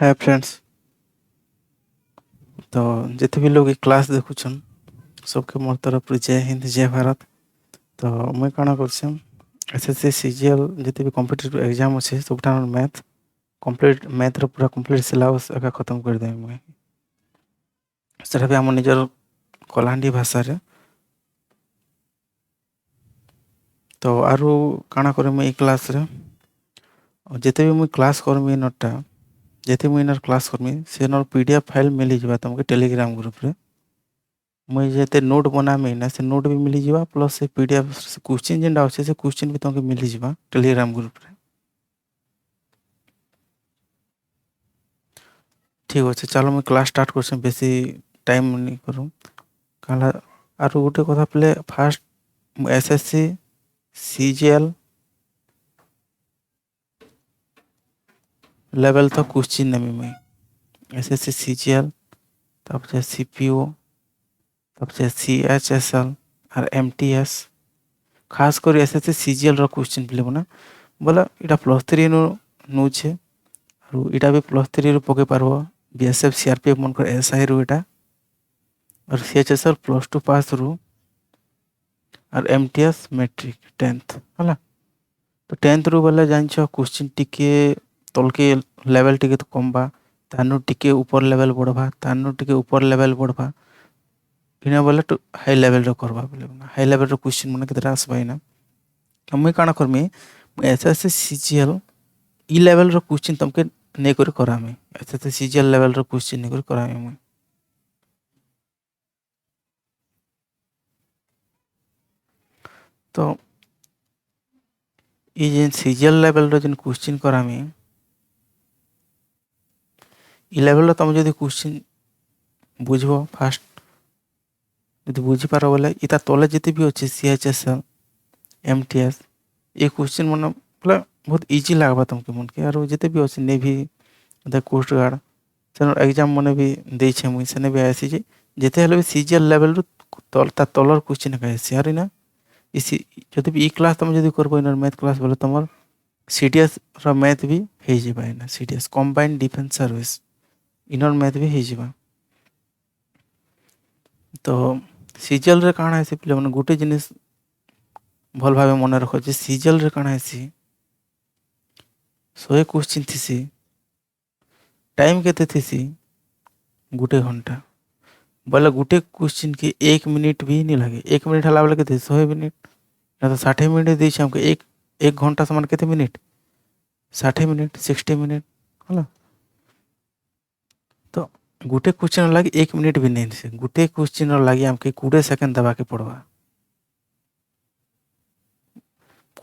Hi friends. तो जिते भी लोग क्लास देखुछन सबके मोर तरफ जय हिंद जय भारत। तो मुई काना करछे एसएससी सीजीएल जिते भी कॉम्पिटिटिव एग्जाम अच्छे सबटा मैथ कंप्लीट मैथ रो पूरा कंप्लीट सिलेबस एका खत्म कर देमी मुई सेटा भी हम निजर कलाहांडी भाषा रे। तो आरु काना करे मुई क्लास रे जिते भी मुई क्लास करमी नटा जिते मुई इनर क्लास करमी से नर पीडीएफ फाइल मिली जबा तुमके टेलीग्राम ग्रुप रे। मुई जेते नोट बनामी ना से नोट भी मिली जीवा प्लस से पीडीएफ क्वेश्चन जेंडा अच्छे से क्वेश्चन भी तुमके मिली जीवा टेलीग्राम ग्रुप रे। ठीक अच्छे चलो मुई क्लास स्टार्ट कर बेसी टाइम नहीं करूँ कहला आरो गोटे कथा पहले फास्ट एसएससी सीजीएल लेवल तो क्वेश्चन नेमी मुई एसएससी सीजीएल तब से सीपीओ तब से सीएचएसएल और एमटीएस खास कर एसएससी सीजीएल रो क्वेश्चन पहले बना बोला इटा +3 नो नौछे और इटा भी +3 रो पके पारबो बीएसएफ सीआरपीएफ मन को एसआई रो इटा और सीएचएसएल +2 पास रो और एमटीएस मैट्रिक 10th हला। तो 10th रो बोले जानछो क्वेश्चन टिके तलके लेवल टिके तो कम बा तानु टिके ऊपर लेवल बढ़बा तानु टिके ऊपर लेवल बढ़बा इना बोले तो हाई लेवल रो करबा बोले हाई लेवल रो क्वेश्चन मन केतरा आसबा इना मुई काना करमी एसएससी सीजीएल ई लेवल रो क्वेश्चन तुमके नहीं कर करामी एसएससी सीजीएल लेवल रो क्वेश्चन नहीं कर करामी मुई। तो ई जेन सीजीएल लेवल रो जेन क्वेश्चन करामी ई लेवल रो तुम जदि क्वेश्चन बुझबो फास्ट जदि बुझी पारो बोले इता तले जते भी अच्छे सीएचएसएल एमटीएस ये क्वेश्चन मन बोले बहुत इजी लागबा तुमके मन के और जते भी अच्छे नेवी द कोस्ट गार्ड सेन एग्जाम मने भी दे छे मुई सेने भी आसी जे जेते हेले भी सीजीएल लेवल रो तलर क्वेश्चन का यार ना इसी जदि भी ई क्लास तुम जदि करबो इनर मैथ क्लास बोले तुमर सीडीएस रो मैथ भी हे जेबा ना CDS combined defence service inner math भी हे जेबा। तो सीजीएल रे काना है पिले मन गोटे जिनिस भल भाबे मन रखो जे सीजीएल रे काना है 100 क्वेश्चन थीसी टाइम केते थीसी गोटे घंटा बोले गोटे क्वेश्चन के 1 मिनिट भी नहीं लगे 1 मिनिट हला बोले केते 100 मिनिट ना तो 60 मिनिट दी हमके एक घंटा समान केते मिनिट 60 मिनिट 60 मिनिट हला। तो गोटे क्वेश्चन लगे 1 मिनिट भी नहीं से गोटे क्वेश्चन लगे हमके 20 सेकंड दबा के पड़वा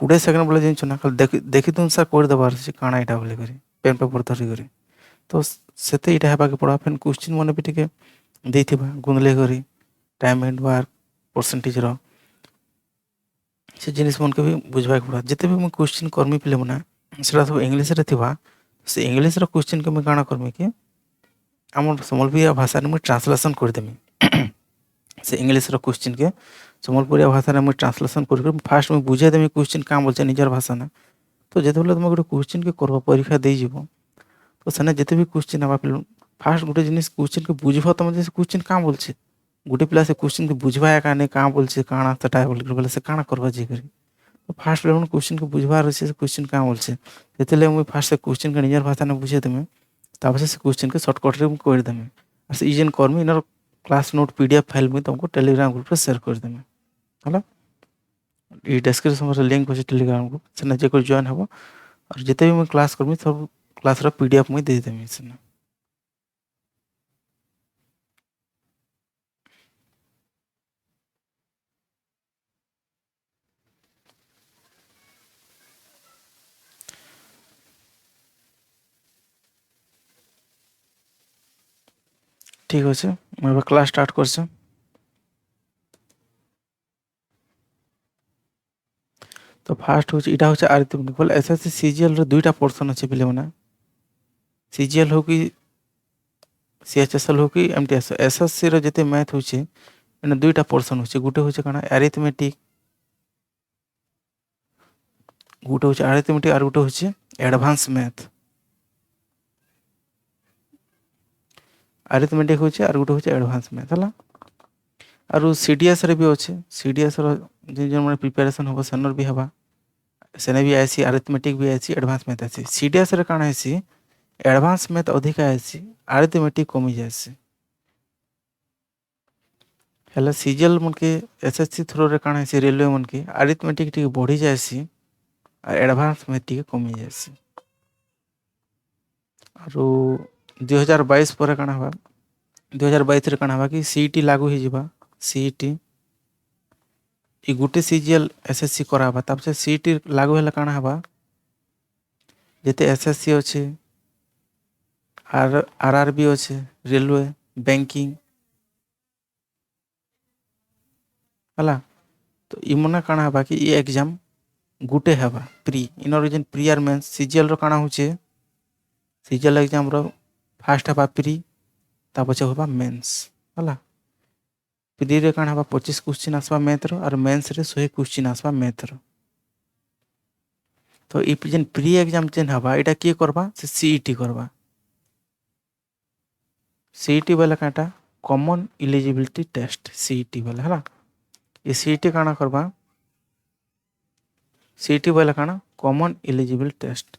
20 सेकंड बोले जिन चुना कल देखि तुम सर कोड दबार से काना इटा बोले करी पेन पेपर धरी करी तो सेते इटा हेबा के पड़ा फेन क्वेश्चन मन भी टिके देथिबा गुनले करी टाइम एंड वर्क परसेंटेज रो से जिनिस मन के भी बुझबा के पड़ा जते भी मैं क्वेश्चन करमी पिले मना सेटा सब इंग्लिश रे थिबा से इंग्लिश रो क्वेश्चन के मैं काना करमी के हमर संबलपुरी भाषा रे मैं ट्रांसलेशन कर देमी से इंग्लिश रो क्वेश्चन के संबलपुरी भाषा रे मैं ट्रांसलेशन कर फास्ट में बुझे देमी क्वेश्चन काम बोलछे निजर भाषा ना। तो जेते बोले तुम गोटे क्वेश्चन के करबा परीक्षा दे जीवो तो सेने जेते भी क्वेश्चन आबा पिले फास्ट गोटे जिनिस क्वेश्चन के बुझबो तुम जे क्वेश्चन काम बोलछे गोटे पिला से क्वेश्चन के बुझबा का नहीं काम बोलछे काना तटा बोले से काना करबा जे करी तो फास्ट लेवल क्वेश्चन के बुझबा रहे से क्वेश्चन काम बोलछे जेते मुई फास्ट से क्वेश्चन के निजर भाषा ना बुझे देमे तब से क्वेश्चन के शॉर्टकट रे कर देमे और से इजन करमी इनर क्लास नोट पीडीएफ फाइल में तुमको टेलीग्राम ग्रुप पे शेयर कर देमे हला। ये डिस्क्रिप्शन में लिंक होचे टेलीग्राम ग्रुप सेना जे को जॉइन हबो और जिते भी मैं क्लास करमी सब क्लास रा पीडीएफ में दे देमी सेना। ठीक अच्छे मैं क्लास स्टार्ट कर तो फास्ट होचे इटा होचे अरिथमेटिक बोले एसएससी सीजीएल रो दुईटा पोर्शन अच्छे पिले मना सीजीएल हो कि सीएचएसएल हो कि एमटीएस एसएससी रो जते मैथ होचे एने दुईटा पोर्शन होचे गोटे होचे काना अरिथमेटिक गोटे होचे अरिथमेटिक और गोटे होचे एडवांस मैथ। अरिथमेटिक होचे आर गुटे होचे एडवांस मैथ हला। आरु सीडीएस रे भी अच्छे सीडीएस रो जो मैंने प्रिपेरेसन हम सेनर भी हवा सेने भी आसी अरिथमेटिक भी आसी एडवांस मैथ आसी सीडीएस रे काଣା आसी एडवांस मैथ अधिक आसी अरिथमेटिक कमी जासी हेला सीजीएल मन के एसएससी थ्रो रे काଣା आसी रेलवे मन के अरिथमेटिक टी बढ़ी जासी और एडवांस मैथ टी कमी जासी आरु 2022 पर काଣା हवा 2022 रे काଣା हवा कि सीईटी लागू ही जिबा सीईटी ई गुटे सीजीएल एसएससी कराबा तब से सीईटी लागू हेला काଣା हवा जेते एसएससी अच्छे आरआरबी अच्छे रेलवे बैंकिंग हला तो इमना काଣା हवा कि ई एग्जाम गुटे हवा प्री इनर जेन प्री आर मेंस सीजीएल रो काଣା होचे सीजीएल एग्जाम रो फास्ट हवा प्री ता पछे हवा मेंस हला प्री रे काଣା हवा 25 क्वेश्चन आसवा मैथ रो और मेंस रे 100 क्वेश्चन आसवा मैथ रो तो ई जेन प्री एग्जाम जेन हवा एटा के करबा से सीईटी करबा सीईटी वाला काटा कॉमन एलिजिबिलिटी टेस्ट सीईटी वाला हला ये सीईटी काଣା करबा सीईटी वाला काଣା कॉमन एलिजिबल टेस्ट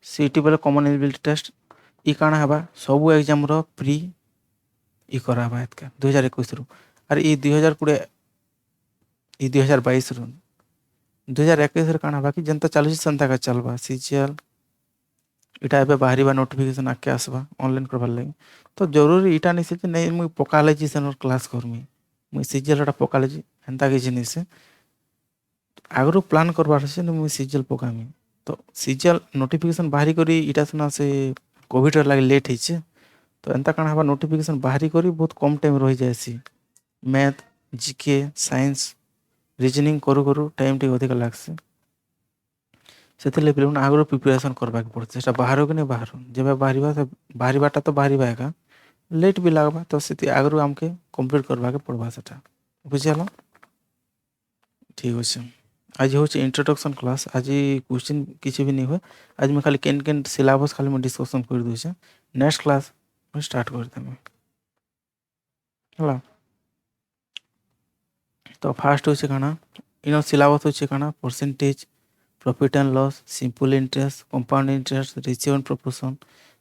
सीईटी वाला कॉमन एलिजिबिलिटी टेस्ट ई काଣା हवा सब एग्जाम रो प्री ई कराबा एतका 2021 रो और ई 2020 ई 2022 रो 2021 रे काଣା हवा कि जनता चालू संता का चलबा सीजीएल इटा एबे बाहरीबा नोटिफिकेशन आके आसबा ऑनलाइन करबार लागि तो जरूरी इटा नहीं से जे नहीं मुई पकाले जी सेनर क्लास करमी मुई सीजीएल टा पकाले जी एंता कि नहीं से आगरो प्लान करबार से न मुई सीजीएल पकामी तो सीजीएल नोटिफिकेशन बाहरी करी इटा सुना से कोविड रे लागि लेट हिचे तो एंता काଣା हवा नोटिफिकेशन बाहरी करी बहुत कम टाइम रही जायसी मैथ जीके साइंस रीजनिंग करू करू टाइम टी अधिक लागसे सेतिले पिले आगरो प्रिपरेशन करबा के पड़ते सेटा बाहर के नहीं बाहर जेबे बाहरीबाटा तो बाहरीबा एका लेट भी लागबा तो सेति आगरो हमके कंप्लीट करबा के पड़बा सेटा बुझियालो ठीक होचे आज होचे इंट्रोडक्शन क्लास आज क्वेश्चन किसी भी नहीं हुए आज मैं खाली केन केन सिलेबस खाली मैं डिस्कशन कर दूचे नेक्स्ट क्लास में स्टार्ट कर देम हला तो फास्ट होचे काना इन सिलेबस होचे काना percentage profit and loss simple interest compound interest ratio and proportion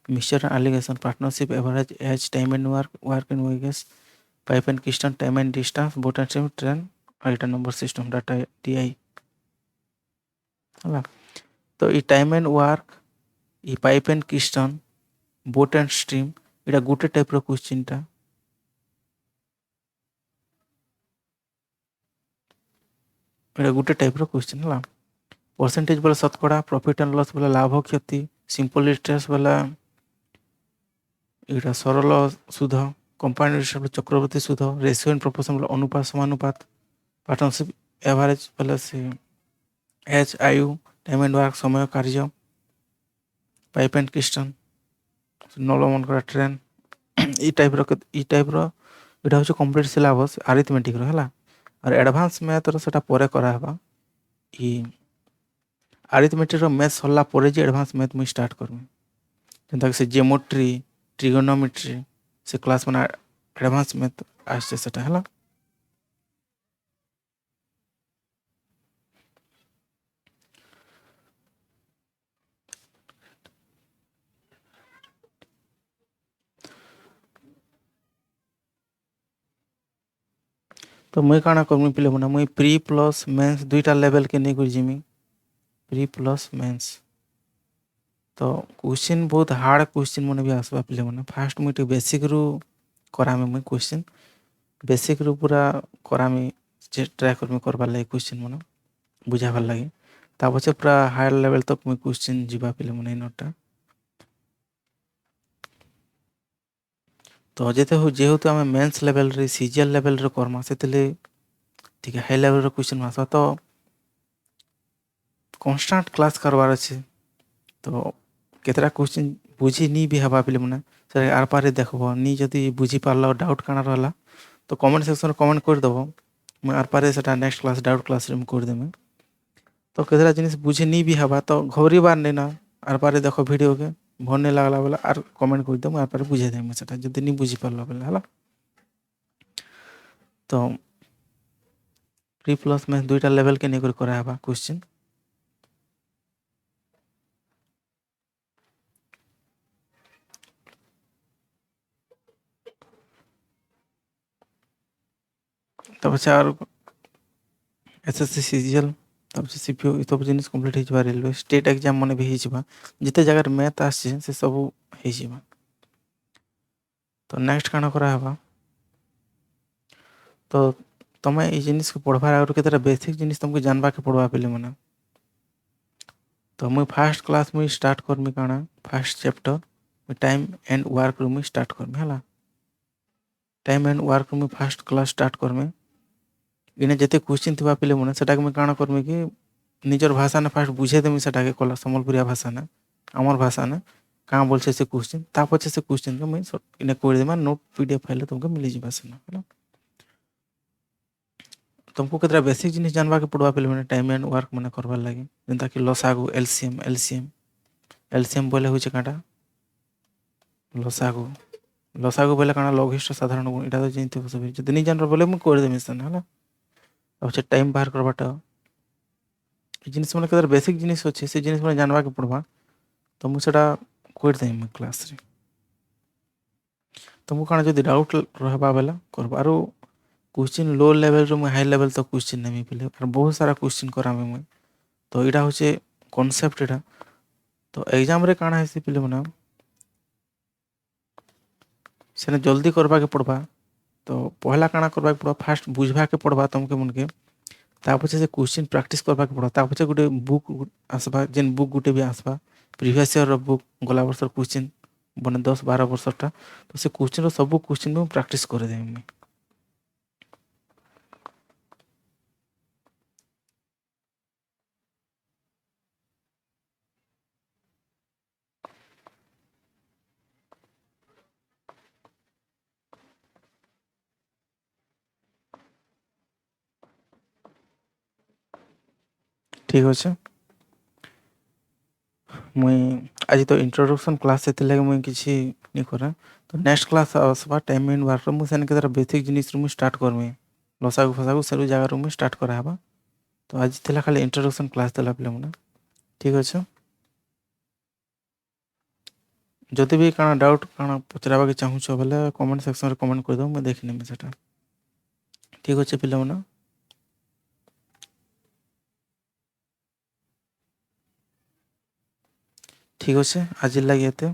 mixture and alligation partnership average age time and work and wages pipe and cistern time and distance boat and stream train और number system data टीआई हला तो ई time and work ई pipe and cistern boat and stream इटा गुटे type रो question टा इटा गुटे type रो question हला परसेंटेज बोले शतकड़ा प्रॉफिट एंड लॉस बोले लाभ क्षति सिंपल इंटरेस्ट बोले इटा सरल सुध कंपाउंड इंटरेस्ट बोले चक्रवर्ती सुध रेशियो एंड प्रोपोर्शन बोले अनुपात समानुपात पार्टनरशिप एवरेज बोले से एच आयु टाइम एंड वर्क समय कार्य पाइप एंड किस्टन नल मन करा ट्रेन ई टाइप रो इटा होचे कंप्लीट सिलेबस अरिथमेटिक रो हला और एडवांस मैथ रो सेटा परे करा हबा ई अरिथमेटिक रो मैथ सरला परे जे एडवांस मैथ मुई स्टार्ट करमी जेंता से जियोमेट्री ट्रिगोनोमेट्री से क्लास मना एडवांस मैथ आसे सेटा हला तो मुई काଣା करमी पिले बना मुई प्री प्लस मेंस दुईटा लेवल के नहीं कर जिमी प्री प्लस मेंस तो क्वेश्चन बहुत हार्ड क्वेश्चन मन भी आसबा पिले मन फास्ट मुई बेसिक रु करामी मुई क्वेश्चन बेसिक रु पूरा करामी ट्राई करमी करबार लागि क्वेश्चन मन बुझाबार लागि ता पछे पूरा हायर लेवल तक मुई क्वेश्चन जिबा पिले मन इनटा तो जेहेतु आम मेन्स लेवल रे सीजीएल लेवल रे करमा से ठीक है हाई लेवल रे क्वेश्चन आसवा तो कांस्टेंट क्लास करवार अच्छे तो केतरा क्वेश्चन बुझी नी भी हवा पिले मने सर आर पारे देखबो नी जदी बुझी पारला डाउट काना रहला तो कमेंट सेक्शन रे कमेंट कर देबो मुई आर पारे सेटा नेक्स्ट क्लास डाउट क्लास रे मुई करदेमि। तो केतरा जिनिस बुझे नी भी हवा तो घबरेबार नहीं ना, आर पारे देख भिडियो के भल नहीं लागला बेला आर कमेंट कर दे, मुई आर पारे बुझे देमि सेटा जदि नी बुझी पारल बेला हला। तो प्री प्लस में दुईटा लेवल के नहीं करा हवा क्वेश्चन। तब से और एसएससी सीजीएल तब से सीपीओ ये सब जिनिस कंप्लीट हो जावा, रेलवे स्टेट एग्जाम माने भी हो जावा, जिते जगह मैथ आसे से सब हो जावा। तो नेक्स्ट काना करा हवा, तो तमे ये जिनिस को पढ़वार आगु केतरा बेसिक जिनिस तुमको जानबा के पड़वा पहले मना। तो मुई फर्स्ट क्लास मुई स्टार्ट करमी काना फर्स्ट चैप्टर मुई टाइम एंड वर्क रू मुई स्टार्ट करमी हला। टाइम एंड वर्क रू मुई फर्स्ट क्लास स्टार्ट करमी। इने जते क्वेश्चन थिबा पहले मने सेटा के मुई काना करमी कि निजर भाषा ने फर्स्ट बुझे देमी सेटा के कला सम्बलपुरिया भाषा ने आमर भाषा ने कहाँ बोलछे से क्वेश्चन ता पछे से क्वेश्चन के मुई इने कर देमा नोट पीडीएफ फाइल तुमको मिली जिबा सेना हला। तुमको केतरा बेसिक जिनिस जानबा के पड़वा पहले मने टाइम एंड वर्क मने करबार लागि, जेंता कि लसागु एलसीएम एलसीएम एलसीएम बोले होचे काटा लसागु लसागु बोले काना लघिष्ठ साधारण गुण इटा तो जानते सब जदि नहीं जान बोले मुई कर देमी सेना हला। अब से टाइम बाहर करबाटा जिनिस माने केतरा बेसिक जिनिस होचे से जिनिस माने जानबा के पड़वा। तो मुई सेटा कर देमी क्लास रे। तुमको काना जदि डाउट रहबा बेला करबा आरो क्वेश्चन लो लेवल रो मुई हाई लेवल तक क्वेश्चन नेमी पहले और बहुत सारा क्वेश्चन करामी मुई। तो इटा होचे कॉन्सेप्ट इटा। तो एग्जाम रे काना हेसी पहले मना सेने जल्दी करबा के पड़वा। तो पहला काना करबा के पड़वा फास्ट बुझबा के पड़वा तुमके मन के, ता पछे से क्वेश्चन प्रैक्टिस करबा के पड़वा, ता पछे गुटे बुक आसबा जेन बुक गुटे भी आसबा प्रीवियस ईयर रो बुक गला वर्षर क्वेश्चन बने 10-12 वर्षटा। तो से क्वेश्चन रो सब क्वेश्चन में प्रैक्टिस कर देमी। ठीक अच्छे मुई आज तो इंट्रोडक्शन क्लास से लगे मुई किसी नहीं करा। तो नेक्स्ट क्लास आसबा टाइम एंड वर्क मुई सेन के बेसिक जिनिस मुई स्टार्ट करमी लसागु फसागु सब जगह मुई स्टार्ट कराबा। तो आज थिला खाली इंट्रोडक्शन क्लास देला पे मना ठीक अच्छे। जदि भी काना डाउट काना पचराबा के चाहूछ बोले कमेंट सेक्शन रे कमेंट कर दो, मैं देख नेमी सेटा ठीक अच्छे पिला मना। ठीक अच्छे आज लगे एते।